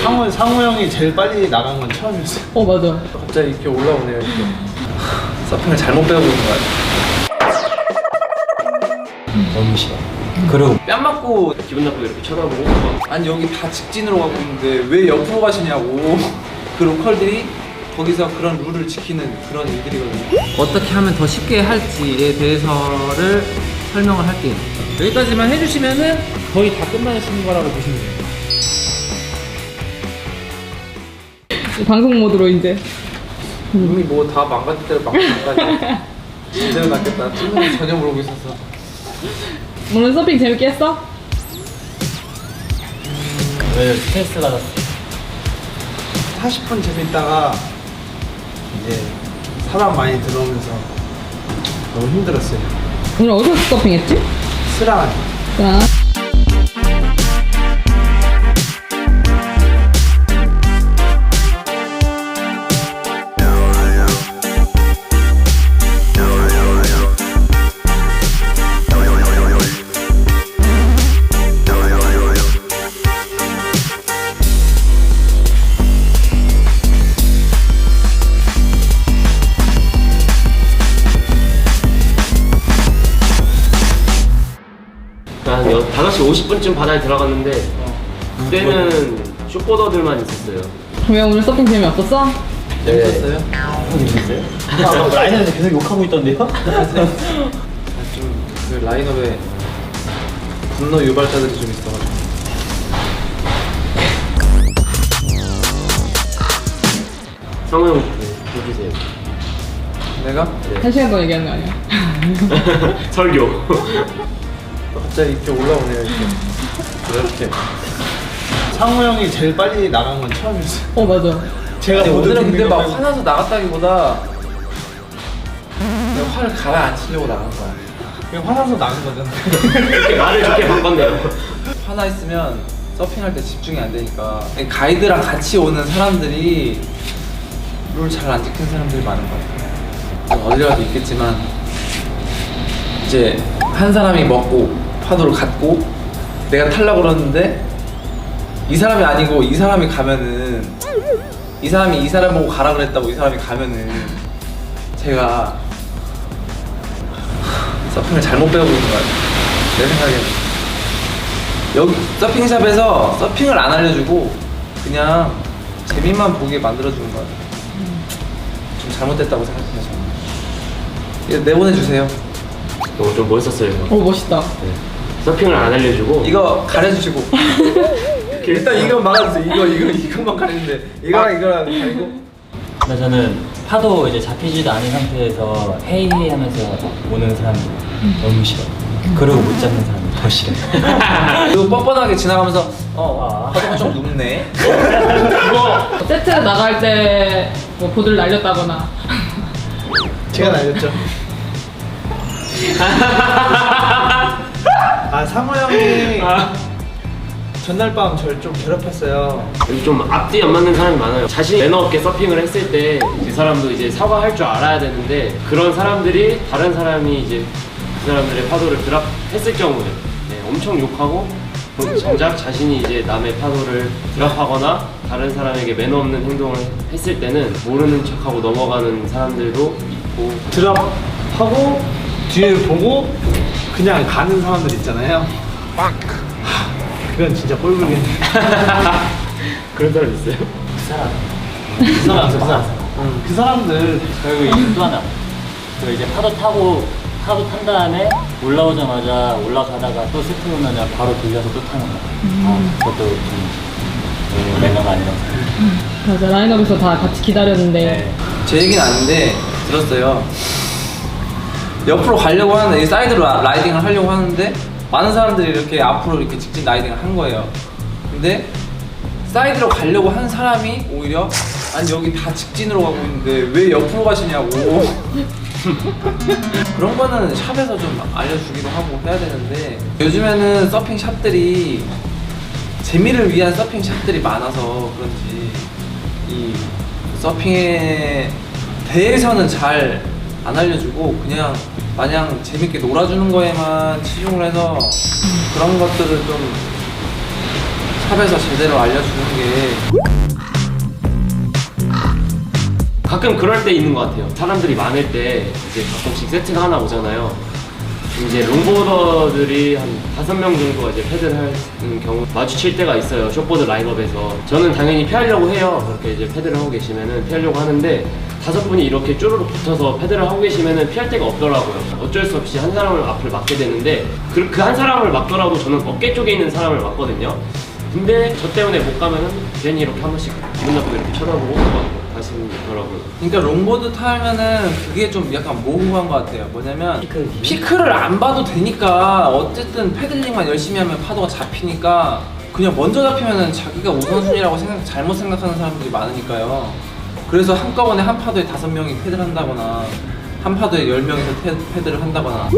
상우 형이 제일 빨리 나간 건 처음이었어요. 맞아. 갑자기 이렇게 올라오네요. 이렇게. 서핑을 잘못 배우고 있는 거 같아요. 너무 싫어. 그리고 뺨 맞고 기분 나쁘게 이렇게 쳐다보고 아니 여기 다 직진으로 가고 있는데 왜 옆으로 가시냐고. 그 로컬들이 거기서 그런 룰을 지키는 그런 일들이거든요. 어떻게 하면 더 쉽게 할지에 대해서를 설명을 할게요. 여기까지만 해주시면은 거의 다 끝나시는 거라고 보시면 돼요. 방송 모드로 이제. 이미 뭐 다 망가질 대로 망가졌다. 제대로 낫겠다. 찐으로 전혀 모르고 있었어. 오늘 서핑 재밌게 했어? 왜 스트레스 받았어? 40분 재밌다가 이제 사람 많이 들어오면서 너무 힘들었어요. 오늘 어디서 서핑했지? 쓰라하니. 자. 한 5시 50분쯤 바다에 들어갔는데 그때는 숏보더들만 있었어요. 왜 오늘 서핑 재미없었어? 재밌었어요? 재밌었어요? 라인에서 계속 욕하고 있던데요? 좀그 라인업에 분노 유발자들이 좀 있어가지고. 상우 형 해주세요. 내가? 한 시간 동안 얘기하는 거 아니야? 설교. 갑자기 이렇게 올라오네요. 이렇게. 상우 형이 제일 빨리 나간 건 처음이었어요. 맞아. 제가 아니, 모든 오늘은 근데 막 능력을- 화나서 나갔다기보다 내가 화를 가라앉히려고 나간 거야. 그냥 화나서 나간 거잖아. 이렇게 말을 좋게 바꿨네요. 화나 있으면 서핑할 때 집중이 안 되니까 가이드랑 같이 오는 사람들이 룰 잘 안 지키는 사람들이 많은 것 같아요. 어디 가도 있겠지만 이제 한 사람이 먹고 파도를 갖고 내가 타려고 그러는데 이 사람이 아니고 이 사람이 가면은 이 사람이 이 사람 보고 가라 그랬다고 이 사람이 가면은 제가 서핑을 잘못 배우고 있는 것 같아요. 내 생각에는 여기 서핑샵에서 서핑을 안 알려주고 그냥 재미만 보게 만들어주는 것 같아요. 좀 잘못됐다고 생각해요. 저는. 이거 내보내주세요. 이거 좀 멋있었어요. 멋있다. 네. 서핑을 안 알려주고 이거 가려주시고 일단 이거 막아주세요. 이것만 가리는데 이거랑 가리고. 근데 저는 파도 이제 잡히지도 않은 상태에서 헤이헤이하면서 오는 사람 너무 싫어. 그리고 못 잡는 사람 더 싫어. 그리고 뻔뻔하게 지나가면서 파도가 좀 눕네. 세트 나갈 때 뭐 보드를 날렸다거나. 제가 날렸죠. 상우 형이 전날 밤 저를 좀 괴롭혔어요. 좀 앞뒤 안 맞는 사람이 많아요. 자신이 매너 없게 서핑을 했을 때 그 사람도 이제 사과할 줄 알아야 되는데 그런 사람들이 다른 사람이 이제 그 사람들의 파도를 드랍했을 경우에 엄청 욕하고 정작 자신이 이제 남의 파도를 드랍하거나 다른 사람에게 매너 없는 행동을 했을 때는 모르는 척하고 넘어가는 사람들도 있고 드랍하고 뒤에 보고 그냥 가는 사람들 있잖아요. 그건 진짜 꼴불견. 그런 사람 있어요? 그 사람. 그 사람들 그리고 이또 하나. 그 이제 파도 탄 다음에 올라오자마자 올라가다가 또 세트 오면 바로 돌려서 또 타는 거. 그것도 좀 매너가 아니라고 생각해요. 맞아. 라인업에서 다 같이 기다렸는데. 네. 제 얘기는 아닌데 들었어요. 옆으로 가려고 하는 이 사이드로 라이딩을 하려고 하는데 많은 사람들이 이렇게 앞으로 이렇게 직진 라이딩을 한 거예요. 근데 사이드로 가려고 한 사람이 오히려 아니 여기 다 직진으로 가고 있는데 왜 옆으로 가시냐고. 그런 거는 샵에서 좀 알려주기도 하고 해야 되는데 요즘에는 서핑 샵들이 재미를 위한 서핑 샵들이 많아서 그런지 이 서핑에 대해서는 잘 안 알려주고 그냥 마냥 재밌게 놀아주는 거에만 치중을 해서 그런 것들을 좀 샵에서 제대로 알려주는 게 가끔 그럴 때 있는 것 같아요. 사람들이 많을 때 이제 가끔씩 세트가 하나 오잖아요. 이제 롱보더들이 한 5명 정도가 이제 패드를 하는 경우 마주칠 때가 있어요. 숏보드 라인업에서. 저는 당연히 피하려고 해요. 그렇게 이제 패드를 하고 계시면은 피하려고 하는데 5분이 이렇게 쪼르륵 붙어서 패드를 하고 계시면은 피할 데가 없더라고요. 어쩔 수 없이 한 사람을 앞을 막게 되는데 그 한 사람을 막더라도 저는 어깨 쪽에 있는 사람을 막거든요. 근데 저 때문에 못 가면은 괜히 이렇게 한 번씩 기분 나쁘게 이렇게 쳐다보고 가시더라고요. 그러니까 롱보드 타면은 그게 좀 약간 모호한 것 같아요. 뭐냐면 피클. 피크를 안 봐도 되니까 어쨌든 패들링만 열심히 하면 파도가 잡히니까 그냥 먼저 잡히면은 자기가 우선순위라고 잘못 생각하는 사람들이 많으니까요. 그래서 한꺼번에 한 파도에 5명이 패드를 한다거나 한 파도에 10명이서 패드를 한다거나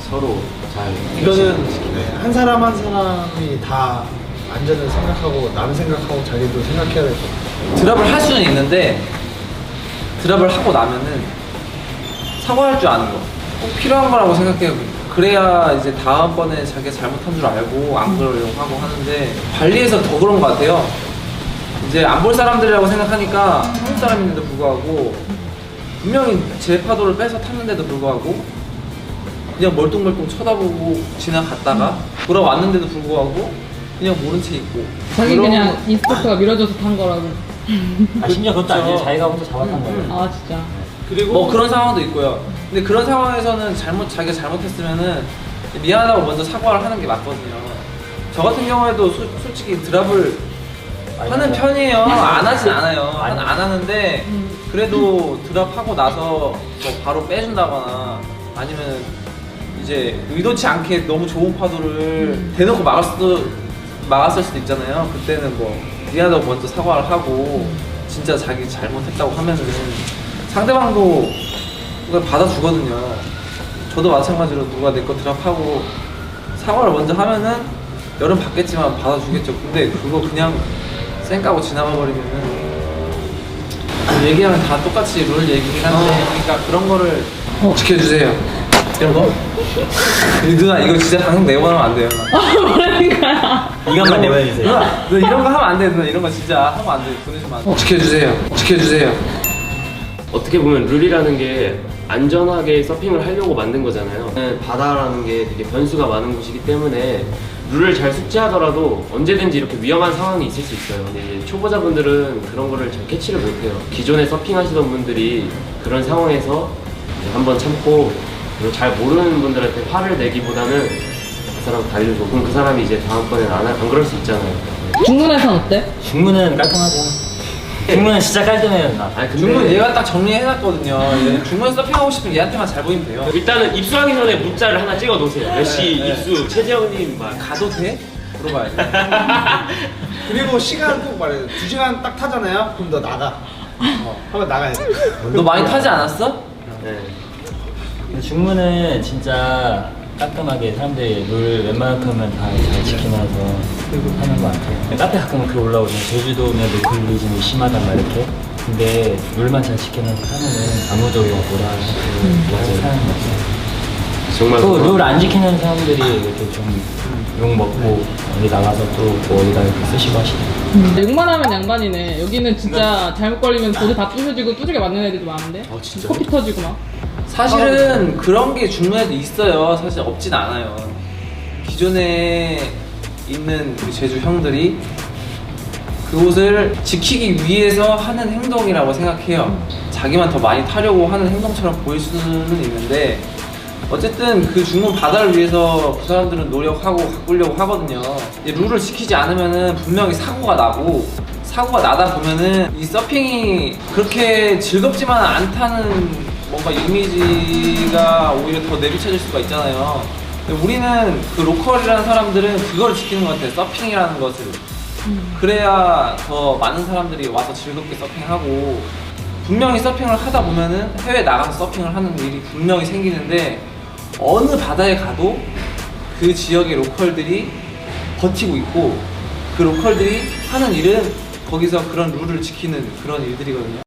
서로 잘 이거는 한 사람 한 사람이 다 안전을 생각하고 남 생각하고 자기도 생각해야 될 것 같아요. 드랍을 할 수는 있는데 드랍을 하고 나면은 사과할 줄 아는 거 꼭 필요한 거라고 생각해요. 그래야 이제 다음번에 자기가 잘못한 줄 알고 안 그러려고 하고 하는데 발리에서 더 그런 것 같아요. 이제 안 볼 사람들이라고 생각하니까 한국 사람인데도 불구하고 분명히 제 파도를 빼서 탔는데도 불구하고 그냥 멀뚱멀뚱 쳐다보고 지나갔다가 돌아왔는데도 불구하고 그냥 모른 채 있고 자기 그런 그냥 인스트럭터가 밀어줘서 탄 거라고. 아, 심지어 그것도 아니에요. 그렇죠. 자기가 혼자 잡았던 거예요. 아 진짜. 그리고 뭐 그런 상황도 있고요. 근데 그런 상황에서는 자기가 잘못했으면은 미안하다고 먼저 사과를 하는 게 맞거든요. 저 같은 경우에도 솔직히 드랍을 하는 편이에요. 안 하진 않아요. 안 하는데 그래도 드랍하고 나서 뭐 바로 빼준다거나 아니면 이제 의도치 않게 너무 좋은 파도를 대놓고 막았을 수도 있잖아요. 그때는 뭐 미안하다고 먼저 사과를 하고 진짜 자기 잘못했다고 하면은 상대방도 그걸 받아주거든요. 저도 마찬가지로 누가 내 거 드랍하고 사과를 먼저 하면은 열은 받겠지만 받아주겠죠. 근데 그거 그냥 쌩 까고 지나가 버리면은 얘기하면 다 똑같이 룰 얘기긴 한데 그러니까 그런 거를 지켜주세요. 이런 거? 누나 이거 진짜 방송 내보내면 안 돼요. 이것만 내보내주세요. 누나 이런 거 하면 안 돼. 누나 이런 거 진짜 하면 안 돼. 보내주면 안 돼. 지켜주세요. 어떻게 보면 룰이라는 게 안전하게 서핑을 하려고 만든 거잖아요. 바다라는 게 되게 변수가 많은 곳이기 때문에 룰을 잘 숙지하더라도 언제든지 이렇게 위험한 상황이 있을 수 있어요. 근데 이제 초보자분들은 그런 거를 잘 캐치를 못해요. 기존에 서핑하시던 분들이 그런 상황에서 이제 한번 참고 그리고 잘 모르는 분들한테 화를 내기보다는 그 사람 달려줘. 그럼 그 사람이 이제 다음번에는 안 그럴 수 있잖아요. 중문에선 어때? 중문은 깔끔하죠. 중문은 진짜 깔끔해요, 누나. 아니, 근데 중문 얘가 딱 정리해놨거든요. 중문 서핑하고 싶으면 얘한테만 잘 보이면 돼요. 일단은 입수하기 전에 문자를 하나 찍어 놓으세요. 몇 시 입수, 최재현님 막 가도 돼? 물어봐야지. 그리고 시간 꼭 말해요. 2시간 딱 타잖아요? 그럼 너 나가. 한번 나가야 돼. 너 많이 타지 않았어? 네. 중문은 진짜 깔끔하게 사람들이 룰 웬만하면 다 잘 지키면서 하는 것 같아요. 카페 가끔 글 올라오잖아요. 제주도면 노클리즘이 심하단 말 이렇게. 근데 룰만 잘 지키면서 하면은 아무도 욕 뭐라 하고 사는 것 같아요. 정말 또 룰 안 지키는 사람들이 이렇게 좀 욕 먹고 어디 나가서 또뭐 어디다 이렇게 쓰시고 하시더라고요. 욕만 하면 양반이네. 여기는 진짜 잘못 걸리면 보드 다 부셔지고 두들겨 맞는 애들도 많은데. 진짜요? 코피 터지고 막. 사실은 그런 게 중문에도 있어요. 사실 없진 않아요. 기존에 있는 그 제주 형들이 그곳을 지키기 위해서 하는 행동이라고 생각해요. 자기만 더 많이 타려고 하는 행동처럼 보일 수는 있는데 어쨌든 그 중문 바다를 위해서 그 사람들은 노력하고 가꾸려고 하거든요. 룰을 지키지 않으면은 분명히 사고가 나다 보면은 이 서핑이 그렇게 즐겁지만 않다는 뭔가 이미지가 오히려 더 내비쳐질 수가 있잖아요. 근데 우리는 그 로컬이라는 사람들은 그걸 지키는 것 같아요. 서핑이라는 것을. 그래야 더 많은 사람들이 와서 즐겁게 서핑하고 분명히 서핑을 하다 보면은 해외 나가서 서핑을 하는 일이 분명히 생기는데 어느 바다에 가도 그 지역의 로컬들이 버티고 있고 그 로컬들이 하는 일은 거기서 그런 룰을 지키는 그런 일들이거든요.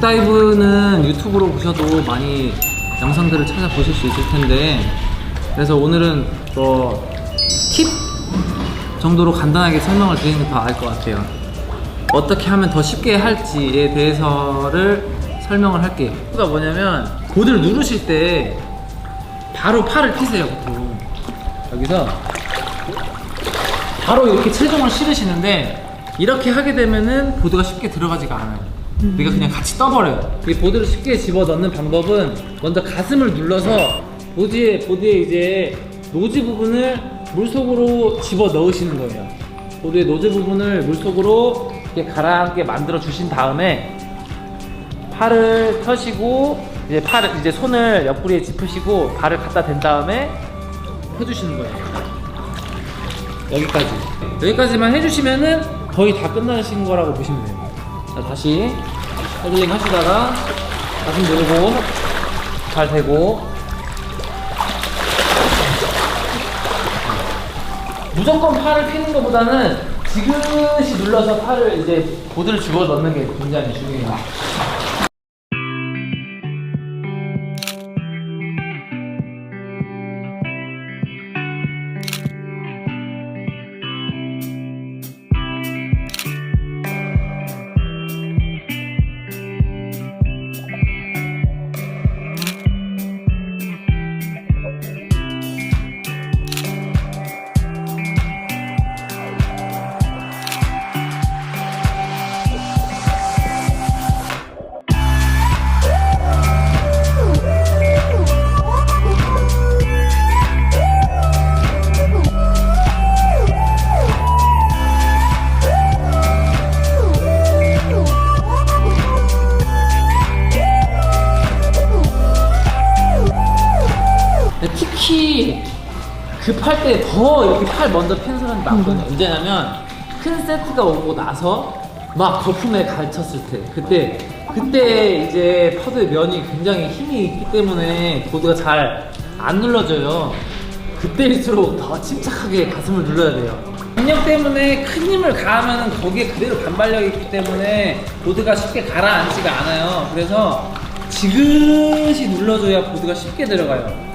딥다이브는 유튜브로 보셔도 많이 영상들을 찾아보실 수 있을 텐데, 그래서 오늘은 팁 정도로 간단하게 설명을 드리는 게 더 나을 것 같아요. 어떻게 하면 더 쉽게 할지에 대해서를 설명을 할게요. 가 뭐냐면, 보드를 누르실 때 바로 팔을 피세요. 보통 여기서 바로 이렇게 체중을 실으시는데, 이렇게 하게 되면은 보드가 쉽게 들어가지가 않아요. 우리가 그냥 같이 떠버려요. 이 보드를 쉽게 집어 넣는 방법은, 먼저 가슴을 눌러서 보드에 이제 노즈 부분을 물속으로 집어 넣으시는 거예요. 보드의 노즈 부분을 물속으로 이렇게 가라앉게 만들어 주신 다음에, 팔을 펴시고 이제 손을 옆구리에 짚으시고 발을 갖다 댄 다음에 펴주시는 거예요. 여기까지만 해주시면은 거의 다 끝나신 거라고 보시면 돼요. 자, 다시 헤들링 하시다가 가슴 누르고 발 대고, 무조건 팔을 피는 것보다는 지그시 눌러서 팔을 이제 보드를 집어 넣는 게 굉장히 중요해요. 특히 급할 때 더 이렇게 팔 먼저 피는 사람이 많거든요. 언제냐면 큰 세트가 오고 나서 막 거품에 갇혔을 때, 그때 이제 파도의 면이 굉장히 힘이 있기 때문에 보드가 잘 안 눌러져요. 그때일수록 더 침착하게 가슴을 눌러야 돼요. 압력 때문에 큰 힘을 가하면 거기에 그대로 반발력이 있기 때문에 보드가 쉽게 가라앉지가 않아요. 그래서 지그시 눌러줘야 보드가 쉽게 들어가요.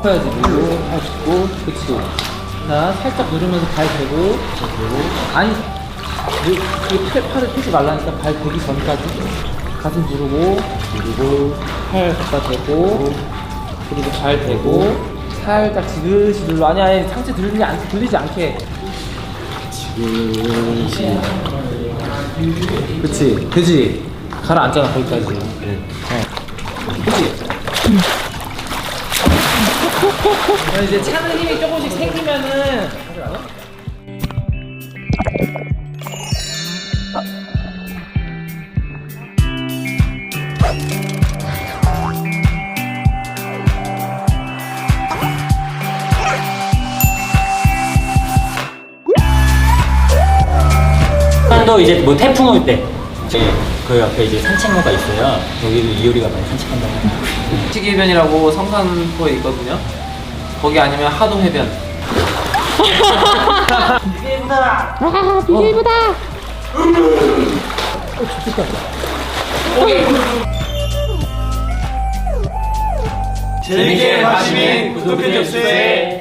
펴야지. 물로 하시고, 그치. 자, 살짝 누르면서 발 대고, 아니, 팔을 펴지 말라니까 발 대기 전까지 가슴 누르고, 팔 갖다 대고, 그리고 발 대고, 살짝 지그시 눌러. 아니, 상체 들리지 않게. 그치, 되지? 가라앉잖아, 거기까지. 그치? 이제 차는 힘이 조금씩 생기면은, 또 이제 뭐 태풍 올 때 그 옆에 이제 산책로가 있어요. 여기도 이효리가 많이 산책한다고 해요. 시기해변이라고 성산포에 있거든요. 거기 아니면 하동해변. BJ보다! 재밌게 봐주시면 구독해주세요.